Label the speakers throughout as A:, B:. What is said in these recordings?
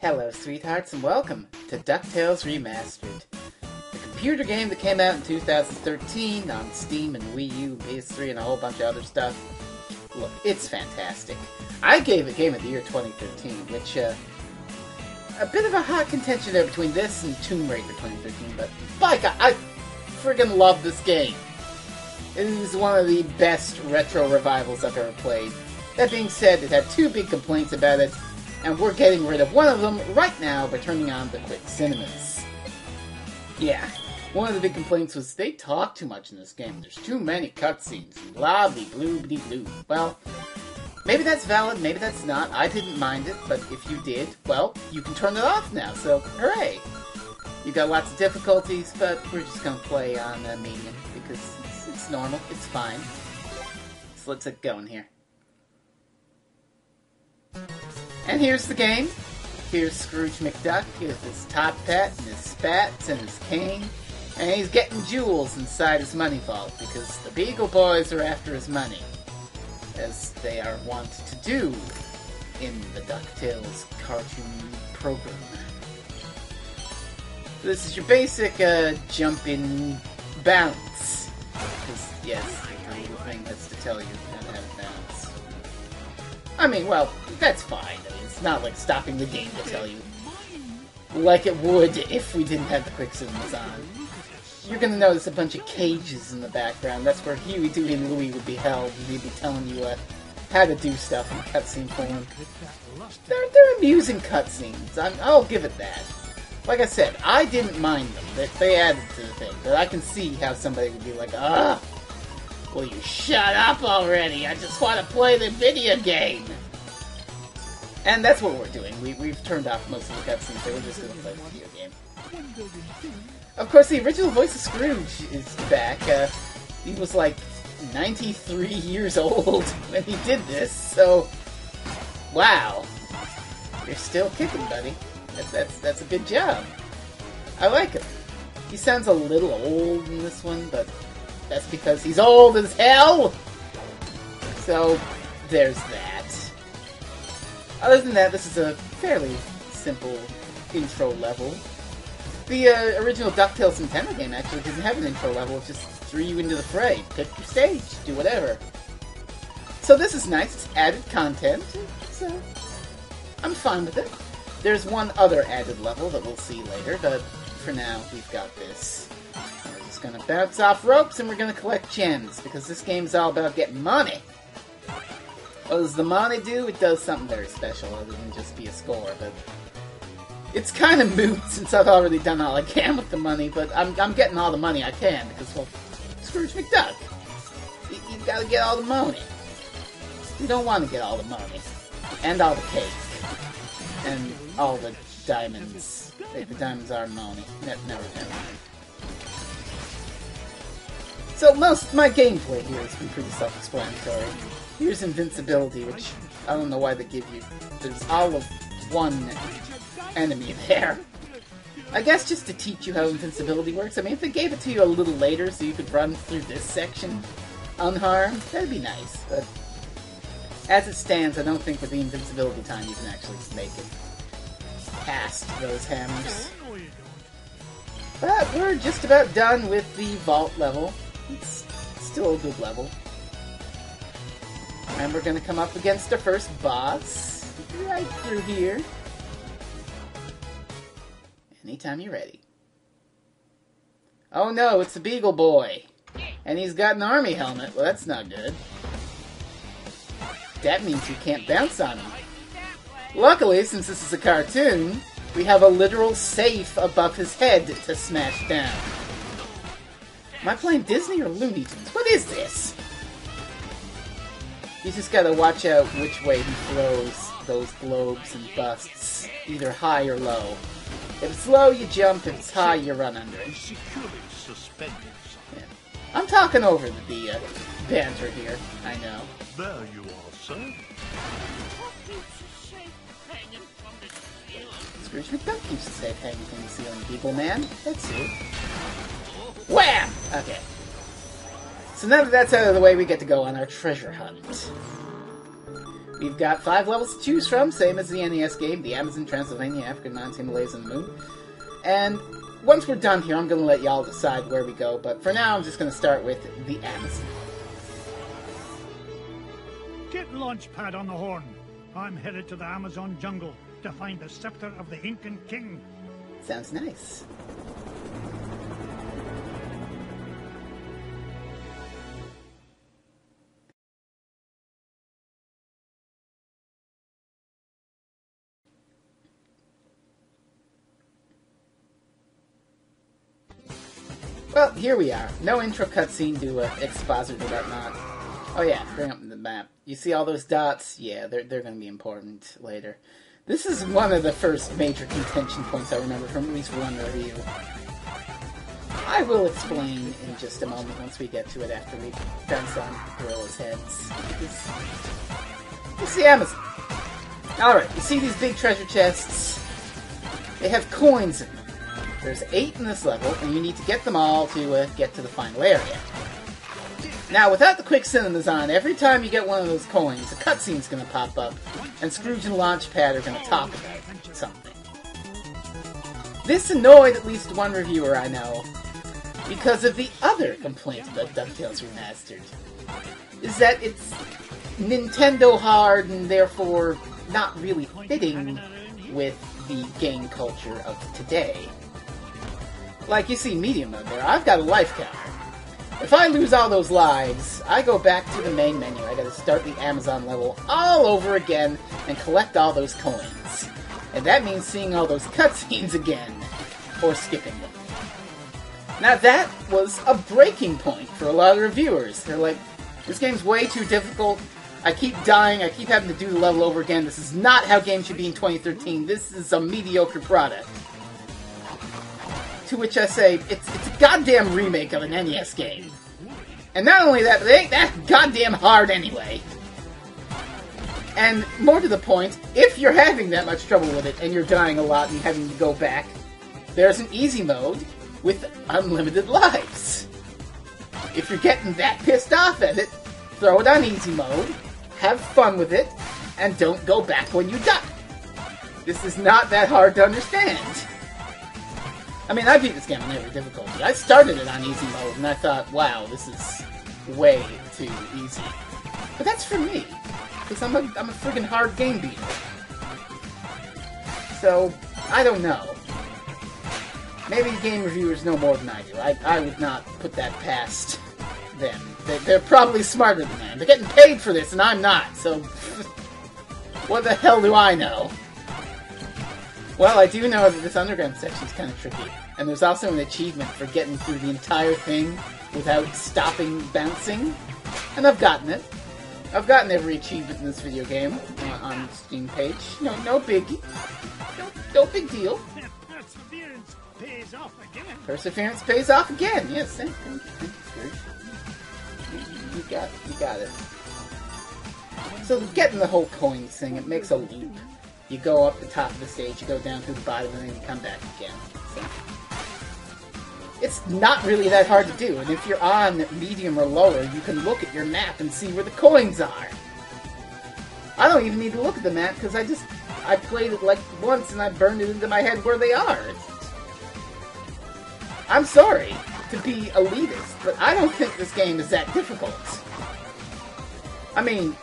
A: Hello, sweethearts, and welcome to Ducktales Remastered, the computer game that came out in 2013 on Steam and Wii U, PS3, and a whole bunch of other stuff. Look, it's fantastic. I gave it Game of the Year 2013, which, a bit of a hot contention there between this and Tomb Raider 2013, but by God, I friggin' love this game. It is one of the best retro revivals I've ever played. That being said, it had two big complaints about it, and we're getting rid of one of them right now by turning on the quick cinemas. Yeah, one of the big complaints was they talk too much in this game. There's too many cutscenes. Blah-de-blue-de-blue. Well, maybe that's valid, maybe that's not. I didn't mind it, but if you did, well, you can turn it off now, so hooray! You got lots of difficulties, but we're just gonna play on medium because it's normal, it's fine. So let's get going here. And here's the game. Here's Scrooge McDuck with his top hat and his spats and his cane. And he's getting jewels inside his money vault because the Beagle Boys are after his money, as they are wont to do in the DuckTales cartoon program. This is your basic jump in bounce. Because, yes, the little thing has to tell you how to have it bounce. I mean, well, that's fine. I mean, it's not like stopping the game to tell you. Like it would if we didn't have the quick cinemas on. You're gonna notice a bunch of cages in the background. That's where Huey, Dewey, and Louie would be held. They'd be telling you how to do stuff in cutscene form. They're amusing cutscenes. I'll give it that. Like I said, I didn't mind them. That they added to the thing. But I can see how somebody would be like, will you shut up already? I just want to play the video game. And that's what we're doing. We've turned off most of the cutscenes, so we're just going to play the video game. Of course, the original voice of Scrooge is back. He was like 93 years old when he did this, so wow. You're still kicking, buddy. That's a good job. I like him. He sounds a little old in this one, but that's because he's old as hell! So, there's that. Other than that, this is a fairly simple intro level. The original DuckTales Nintendo game actually didn't have an intro level, it just threw you into the fray. Pick your stage, do whatever. So this is nice, it's added content, so I'm fine with it. There's one other added level that we'll see later, but for now, we've got this. We're just gonna bounce off ropes and we're gonna collect gems, because this game's all about getting money. What does the money do? It does something very special, other than just be a score, but it's kind of moot since I've already done all I can with the money, but I'm getting all the money I can, because, well, Scrooge McDuck. You gotta get all the money. You don't want to get all the money. And all the cake. And all the diamonds. The diamonds are money. Never mind. So most of my gameplay here has been pretty self-explanatory. Here's invincibility, which I don't know why they give you. There's all of one enemy there. I guess just to teach you how invincibility works. I mean, if they gave it to you a little later so you could run through this section unharmed, that'd be nice. But as it stands, I don't think with the invincibility time you can actually make it past those hammers. But we're just about done with the vault level. It's still a good level. And we're gonna come up against our first boss right through here. Anytime you're ready. Oh no, it's the Beagle Boy. And he's got an army helmet. Well, that's not good. That means you can't bounce on him. Luckily, since this is a cartoon, we have a literal safe above his head to smash down. Am I playing Disney or Looney Tunes? What is this? You just gotta watch out which way he throws those globes and busts, either high or low. If it's low, you jump. If it's high, you run under it. Yeah. I'm talking over the banter here, I know.
B: There you are, sir.
A: Scrooge McDuck keeps the safe hanging from the ceiling, Beagle Man. That's you. Wham! Okay. So now that that's out of the way, we get to go on our treasure hunt. We've got 5 levels to choose from, same as the NES game, the Amazon, Transylvania, Africa, Nines, Himalayas, and the Moon. And once we're done here, I'm going to let y'all decide where we go, but for now I'm just going to start with the Amazon.
C: Get Launchpad on the horn. I'm headed to the Amazon jungle to find the scepter of the Incan king.
A: Sounds nice. Well, here we are. No intro cutscene to exposit or whatnot. Oh yeah, bring up the map. You see all those dots? Yeah, they're going to be important later. This is one of the first major contention points I remember from at least one review. I will explain in just a moment once we get to it after we bounce on Gorilla's heads. It's the Amazon. Alright, you see these big treasure chests? They have coins in them. There's 8 in this level, and you need to get them all to get to the final area. Now, without the quick cinemas on, every time you get one of those coins, a cutscene's going to pop up, and Scrooge and Launchpad are going to talk about something. This annoyed at least one reviewer I know, because of the other complaint about Ducktales Remastered, is that it's Nintendo hard and therefore not really fitting with the game culture of today. Like you see medium mode there, I've got a life counter. If I lose all those lives, I go back to the main menu. I gotta start the Amazon level all over again and collect all those coins. And that means seeing all those cutscenes again, or skipping them. Now that was a breaking point for a lot of reviewers. They're like, this game's way too difficult. I keep dying, I keep having to do the level over again. This is not how games should be in 2013. This is a mediocre product. To which I say, it's a goddamn remake of an NES game. And not only that, but it ain't that goddamn hard anyway. And more to the point, if you're having that much trouble with it, and you're dying a lot and having to go back, there's an easy mode with unlimited lives. If you're getting that pissed off at it, throw it on easy mode, have fun with it, and don't go back when you die. This is not that hard to understand. I mean, I beat this game on every difficulty. I started it on easy mode, and I thought, wow, this is way too easy. But that's for me, because I'm a friggin' hard game beater. So, I don't know. Maybe game reviewers know more than I do. I would not put that past them. They're probably smarter than I am. They're getting paid for this, and I'm not, so what the hell do I know? Well, I do know that this underground section is kind of tricky, and there's also an achievement for getting through the entire thing without stopping bouncing, and I've gotten it. I've gotten every achievement in this video game on the Steam page. No biggie. No big deal.
C: Perseverance pays off again.
A: Perseverance pays off again. Yes, thank you, Scrooge. You got it. So getting the whole coins thing, it makes a loop. You go up the top of the stage, you go down through the bottom, and then you come back again. So, it's not really that hard to do, and if you're on medium or lower, you can look at your map and see where the coins are. I don't even need to look at the map, because I played it like once and I burned it into my head where they are. I'm sorry to be elitist, but I don't think this game is that difficult. I mean,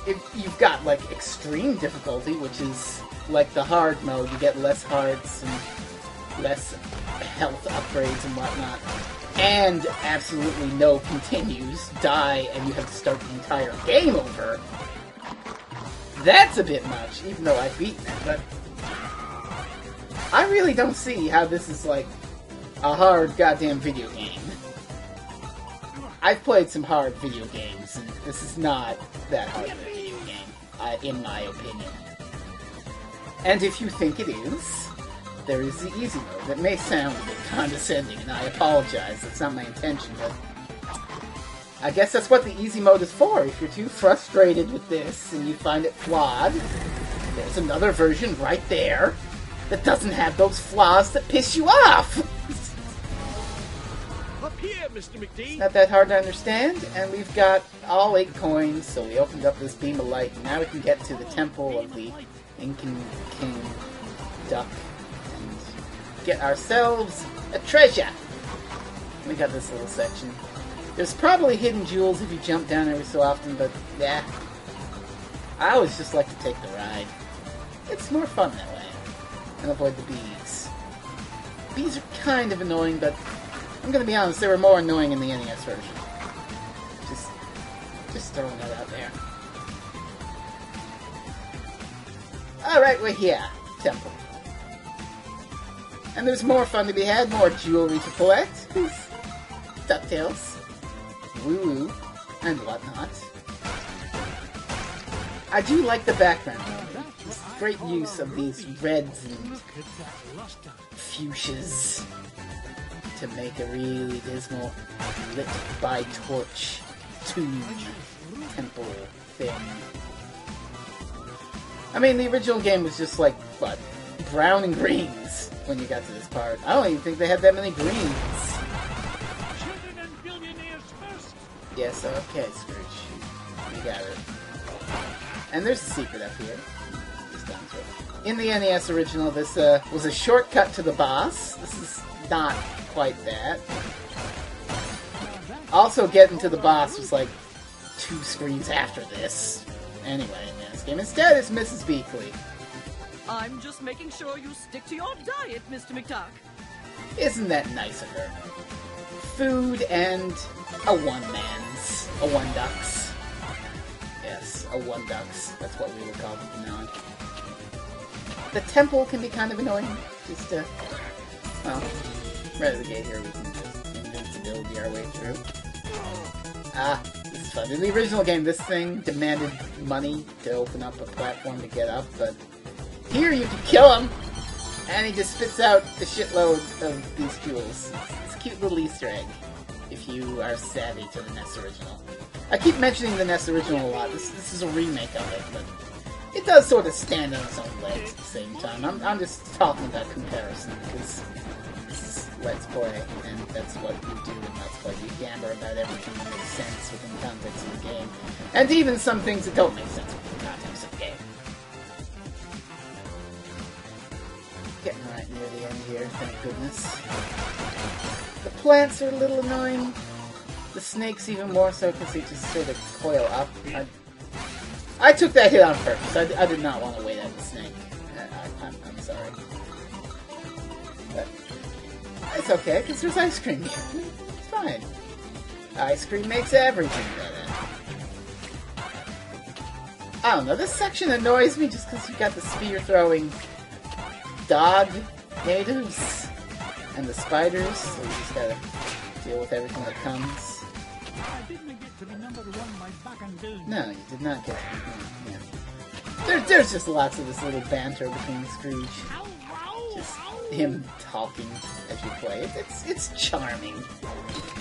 A: if you've got, like, extreme difficulty, which is, like, the hard mode, you get less hearts and less health upgrades and whatnot, and absolutely no continues, die, and you have to start the entire game over. That's a bit much, even though I've beaten it, but I really don't see how this is, like, a hard goddamn video game. I've played some hard video games, and this is not that hard of a video game, in my opinion. And if you think it is, there is the easy mode. That may sound a bit condescending, and I apologize, that's not my intention, but I guess that's what the easy mode is for. If you're too frustrated with this, and you find it flawed, there's another version right there that doesn't have those flaws that piss you off!
B: here, Mr. McD.
A: Not that hard to understand, and we've got all 8 coins, so we opened up this beam of light, and now we can get to the temple of the Incan King Duck and get ourselves a treasure. We got this little section. There's probably hidden jewels if you jump down every so often, but yeah. I always just like to take the ride. It's more fun that way. And avoid the bees. Bees are kind of annoying, but I'm gonna be honest, they were more annoying in the NES version. Just throwing that out there. Alright, we're here. Temple. And there's more fun to be had, more jewelry to collect. Ducktales. Woo-woo. And whatnot. I do like the background. This great use of these reds and fuchsias to make a really dismal lit by torch tomb temple thing. I mean, the original game was just like, what, brown and greens when you got to this part. I don't even think they had that many greens. Yes, okay, Scrooge. You got it. And there's a secret up here. In the NES original, this was a shortcut to the boss. This is not quite that. Also, getting to the boss was like 2 screens after this. Anyway, in this game, instead it's Mrs. Beakley.
D: I'm just making sure you stick to your diet, Mr. McDuck.
A: Isn't that nice of her? Food and a one-man's. A one-duck's. Yes, a one-duck's. That's what we would call them from now on. The temple can be kind of annoying. Just, well, right out of the gate here we can just invincibility our way through. Ah, this is fun. In the original game, this thing demanded money to open up a platform to get up, but here you can kill him, and he just spits out a shitload of these jewels. It's a cute little Easter egg, if you are savvy to the NES original. I keep mentioning the NES original a lot. This is a remake of it, but it does sort of stand on its own legs at the same time. I'm just talking about comparison, because this is Let's Play, and that's what we do in Let's Play. We gamble about everything that makes sense within the context of the game, and even some things that don't make sense within the context of the game. Getting right near the end here, thank goodness. The plants are a little annoying. The snakes even more so, because they just sort of coil up. I took that hit on purpose. I did not want to wait at the snake. I'm sorry. But it's okay, because there's ice cream here. It's fine. Ice cream makes everything better. I don't know, this section annoys me just because you got the spear-throwing dog natives and the spiders, so you just gotta deal with everything that comes. No, you did not get yeah. There's just lots of this little banter between Scrooge. Just him talking as you play. It's charming.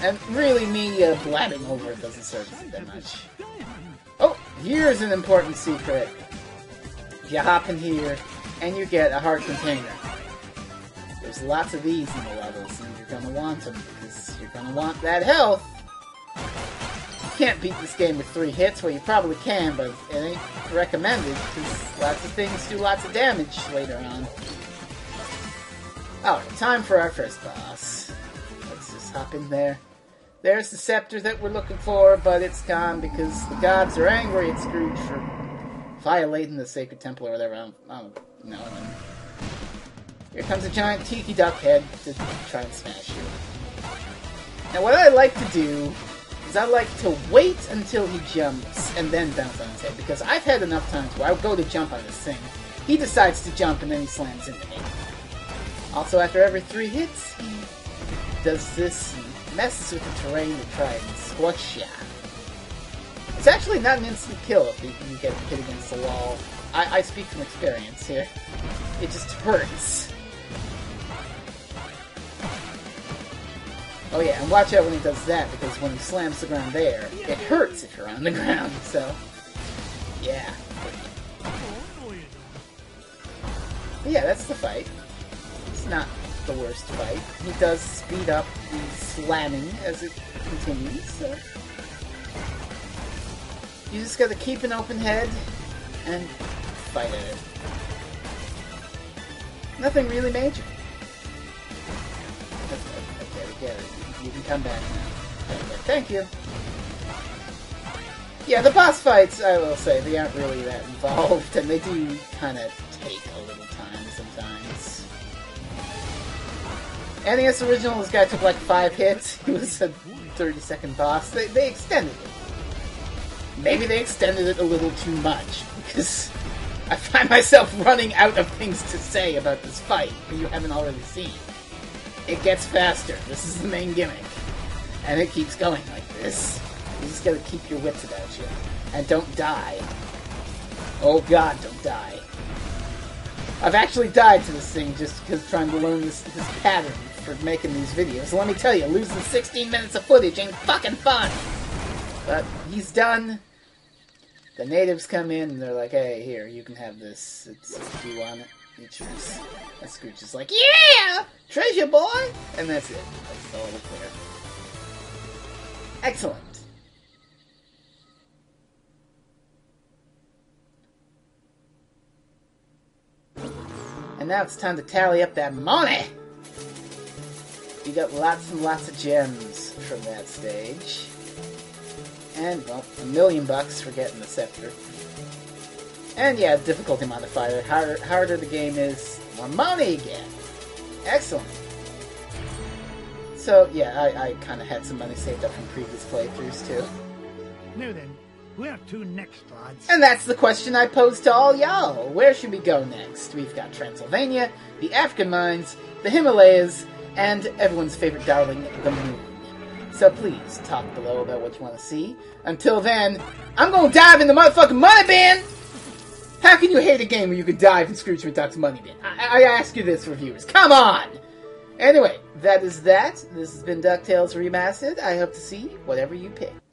A: And really, me blabbing over it doesn't serve it that much. Oh, here's an important secret. You hop in here, and you get a heart container. There's lots of these in the levels, and you're gonna want them, because you're gonna want that health. You can't beat this game with 3 hits. Well, you probably can, but it ain't recommended, because lots of things do lots of damage later on. Alright, time for our first boss. Let's just hop in there. There's the scepter that we're looking for, but it's gone because the gods are angry at Scrooge for violating the sacred temple or whatever. I don't know. Here comes a giant tiki duck head to try and smash you. Now what I like to do is I like to wait until he jumps and then bounce on his head, because I've had enough times where I would go to jump on this thing, he decides to jump, and then he slams into me. Also, after every 3 hits, he does this and messes with the terrain to try and squash ya. It's actually not an instant kill if you get hit against the wall. I speak from experience here. It just hurts. Oh yeah, and watch out when he does that, because when he slams the ground there, it hurts if you're on the ground, so yeah. But yeah, that's the fight. It's not the worst fight. He does speed up the slamming as it continues, so... You just gotta keep an open head and fight at it. Nothing really major. Okay, we get it. You can come back now. Okay, thank you. Yeah, the boss fights, I will say, they aren't really that involved, and they do kind of take a little time sometimes. NES original, this guy took like 5 hits. He was a 30-second boss. They extended it. Maybe they extended it a little too much, because I find myself running out of things to say about this fight that you haven't already seen. It gets faster. This is the main gimmick. And it keeps going like this. You just gotta keep your wits about you. And don't die. Oh god, don't die. I've actually died to this thing just because trying to learn this pattern for making these videos. So let me tell you, losing 16 minutes of footage ain't fucking fun! But he's done. The natives come in and they're like, hey, here, you can have this. Do you want it? You choose. And Scrooge is like, yeah! Treasure boy! And that's it. That's all clear. Excellent. And now it's time to tally up that money! You got lots and lots of gems from that stage. And, well, $1 million for getting the scepter. And yeah, difficulty modifier. Harder the game is, more money you get. Excellent. So, yeah, I kind of had some money saved up from previous playthroughs, too.
C: Now then, where to next, lads?
A: And that's the question I posed to all y'all. Where should we go next? We've got Transylvania, the African mines, the Himalayas, and everyone's favorite darling, the moon. So please, talk below about what you want to see. Until then, I'm gonna dive in the motherfucking money bin! How can you hate a game where you can dive in Scrooge McDuck's money bin? I ask you this, reviewers. Come on! Anyway, that is that. This has been Ducktales Remastered. I hope to see whatever you pick.